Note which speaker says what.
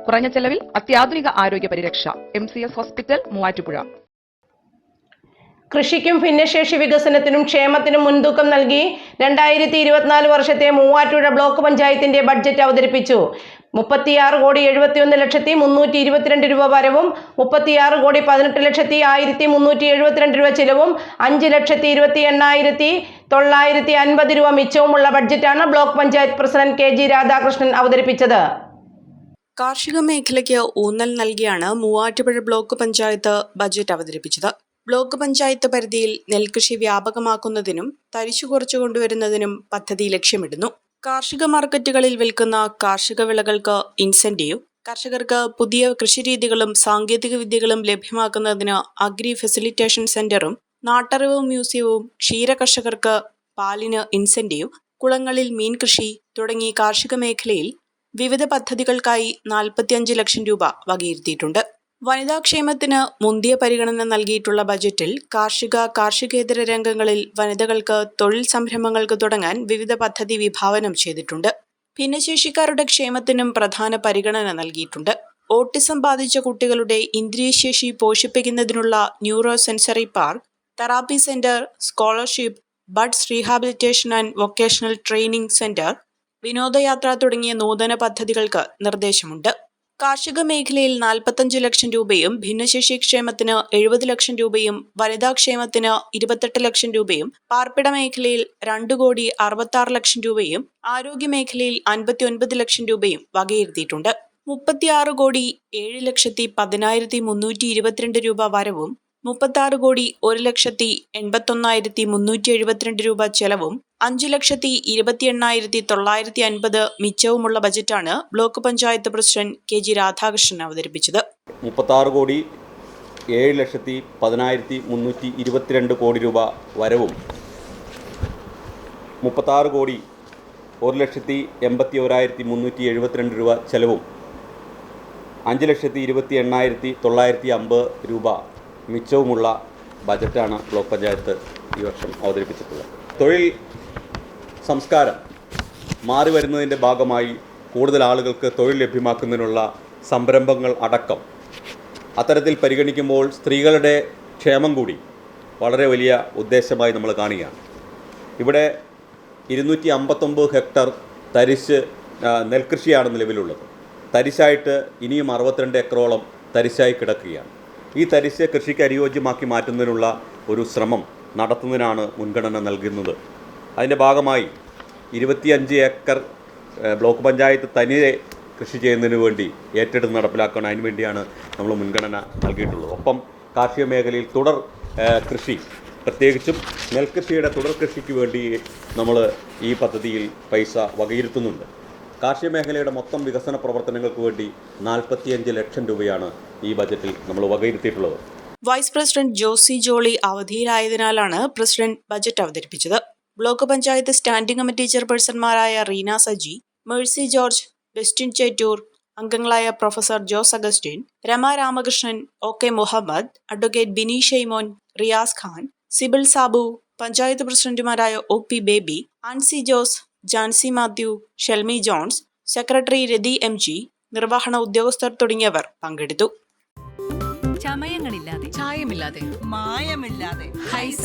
Speaker 1: കുറഞ്ഞ ചെലവിൽ അത്യാധുനിക ആരോഗ്യ പരിരക്ഷ. MCS hospital, Muvattupuzha.
Speaker 2: കൃഷിക്കും ഭിന്നശേഷി വികസനത്തിനും ക്ഷേമത്തിനും മുൻതൂക്കം നൽകി 2024 വർഷത്തെ മൂവാറ്റുപുഴ ബ്ലോക്ക് പഞ്ചായത്തിന്റെ ബഡ്ജറ്റ് അവതരിപ്പിച്ചു. 36,71,322 രൂപ വരവും 36,18,1372 രൂപ ചെലവും 5,28,950 രൂപ മിച്ചവുമുള്ള ബഡ്ജറ്റാണ് block panchayat president KG Radhakrishnan അവതരിപ്പിച്ചത്.
Speaker 3: കാർഷിക മേഖലയ്ക്ക് ഊന്നൽ നൽകിയാണ് മൂവാറ്റുപുഴ ബ്ലോക്ക് പഞ്ചായത്ത് ബജറ്റ് അവതരിപ്പിച്ചത്. ബ്ലോക്ക് പഞ്ചായത്ത് പരിധിയിൽ നെൽകൃഷി വ്യാപകമാക്കുന്നതിനും തരിശു കുറച്ചു കൊണ്ടുവരുന്നതിനും പദ്ധതി ലക്ഷ്യമിടുന്നു. കാർഷിക മാർക്കറ്റുകളിൽ വിൽക്കുന്ന കാർഷിക വിളകൾക്ക് ഇൻസെന്റീവ്, കർഷകർക്ക് പുതിയ കൃഷിരീതികളും സാങ്കേതിക വിദ്യകളും ലഭ്യമാക്കുന്നതിന് അഗ്രി ഫെസിലിറ്റേഷൻ സെന്ററും, നാട്ടറിവ് മ്യൂസിയവും, ക്ഷീര കർഷകർക്ക് പാലിന് ഇൻസെന്റീവ്, കുളങ്ങളിൽ മീൻ കൃഷി തുടങ്ങി കാർഷിക മേഖലയിൽ വിവിധ പദ്ധതികൾക്കായി 45 ലക്ഷം രൂപ വകയിരുത്തിയിട്ടുണ്ട്. വനിതാക്ഷേമത്തിന് മുന്തിയ പരിഗണന നൽകിയിട്ടുള്ള ബജറ്റിൽ കാർഷികേതര രംഗങ്ങളിൽ വനിതകൾക്ക് തൊഴിൽ സംരംഭങ്ങൾക്ക് തുടങ്ങാൻ വിവിധ പദ്ധതി വിഭാവനം ചെയ്തിട്ടുണ്ട്. ഭിന്നശേഷിക്കാരുടെ ക്ഷേമത്തിനും പ്രധാന പരിഗണന നൽകിയിട്ടുണ്ട്. ഓട്ടിസം ബാധിച്ച കുട്ടികളുടെ ഇന്ദ്രിയശേഷി പോഷിപ്പിക്കുന്നതിനുള്ള neuro sensory park, therapy centre, scholarship, buds rehabilitation and vocational training centre, വിനോദയാത്ര തുടങ്ങിയ നൂതന പദ്ധതികൾക്ക് നിർദ്ദേശമുണ്ട്. കാർഷിക മേഖലയിൽ 45 ലക്ഷം രൂപയും ഭിന്നശേഷി ക്ഷേമത്തിന് 70 ലക്ഷം രൂപയും വനിതാക്ഷേമത്തിന് 28 ലക്ഷം രൂപയും പാർപ്പിട മേഖലയിൽ 2,66 ലക്ഷം രൂപയും ആരോഗ്യ മേഖലയിൽ 59 ലക്ഷം രൂപയും വകയിരുത്തിയിട്ടുണ്ട്. 36,07,10,322 രൂപ വരവും 36,01,81,372 രൂപ ചെലവും 5,28,950 മിച്ചവുമുള്ള ബജറ്റാണ് block panchayat president KG Radhakrishnan അവതരിപ്പിച്ചത്.
Speaker 4: 36,07,10,322 കോടി രൂപ വരവും 36,01,81,372 രൂപ ചെലവും 5,28,950 രൂപ മിച്ചവുമുള്ള ബജറ്റാണ് ബ്ലോക്ക് പഞ്ചായത്ത് ഈ വർഷം അവതരിപ്പിച്ചിട്ടുള്ളത്. തൊഴിൽ സംസ്കാരം മാറി വരുന്നതിൻ്റെ ഭാഗമായി കൂടുതൽ ആളുകൾക്ക് തൊഴിൽ ലഭ്യമാക്കുന്നതിനുള്ള സംരംഭങ്ങൾ അടക്കം അത്തരത്തിൽ പരിഗണിക്കുമ്പോൾ സ്ത്രീകളുടെ ക്ഷേമം കൂടി വളരെ വലിയ ഉദ്ദേശമായി നമ്മൾ കാണുകയാണ്. ഇവിടെ 259 ഹെക്ടർ തരിശ് നെൽകൃഷിയാണ് നിലവിലുള്ളത്. തരിശായിട്ട് ഇനിയും 62 ഏക്കറോളം തരിശായി കിടക്കുകയാണ്. ഈ തരിശ് കൃഷിക്ക് അനുയോജ്യമാക്കി മാറ്റുന്നതിനുള്ള ഒരു ശ്രമം നടത്തുന്നതിനാണ് മുൻഗണന നൽകുന്നത്. അതിൻ്റെ ഭാഗമായി 25 ഏക്കർ ബ്ലോക്ക് പഞ്ചായത്ത് തനിയെ കൃഷി ചെയ്യുന്നതിന് വേണ്ടി ഏറ്റെടുത്ത് നടപ്പിലാക്കണം. അതിന് വേണ്ടിയാണ് നമ്മൾ മുൻഗണന നൽകിയിട്ടുള്ളത്. ഒപ്പം കാർഷിക മേഖലയിൽ തുടർ കൃഷി, പ്രത്യേകിച്ചും നെൽകൃഷിയുടെ തുടർ കൃഷിക്ക് വേണ്ടി നമ്മൾ ഈ പദ്ധതിയിൽ പൈസ വകയിരുത്തുന്നുണ്ട്. കാർഷിക മേഖലയുടെ മൊത്തം വികസന പ്രവർത്തനങ്ങൾക്ക് വേണ്ടി 45 ലക്ഷം രൂപയാണ് ഈ ബജറ്റിൽ നമ്മൾ വകയിരുത്തിയിട്ടുള്ളത്.
Speaker 3: വൈസ് പ്രസിഡന്റ് ജോസി ജോളി അവധിയിലായതിനാലാണ് പ്രസിഡന്റ് ബജറ്റ് അവതരിപ്പിച്ചത്. ബ്ലോക്ക് പഞ്ചായത്ത് സ്റ്റാൻഡിംഗ് കമ്മിറ്റി ചെയർപേഴ്സൺമാരായ റീന സജി, മേഴ്സി ജോർജ്, ബെസ്റ്റിൻ ചേറ്റൂർ, അംഗങ്ങളായ professor Jose Augustine, Rama Ramakrishnan, OK Muhammad, advocate Bini Shaimon, Riyas Khan, Sibil Sabu, panchayat പ്രസിഡന്റുമാരായ OP Baby, Ancy Jose, Jancy Mathew, Shelmi Johns, secretary Rathi MG, നിർവഹണ ഉദ്യോഗസ്ഥർ തുടങ്ങിയവർ പങ്കെടുത്തു.
Speaker 5: ചമയങ്ങളില്ലാതെ, ചായമില്ലാതെ, മായമില്ലാതെ, ഹൈസ.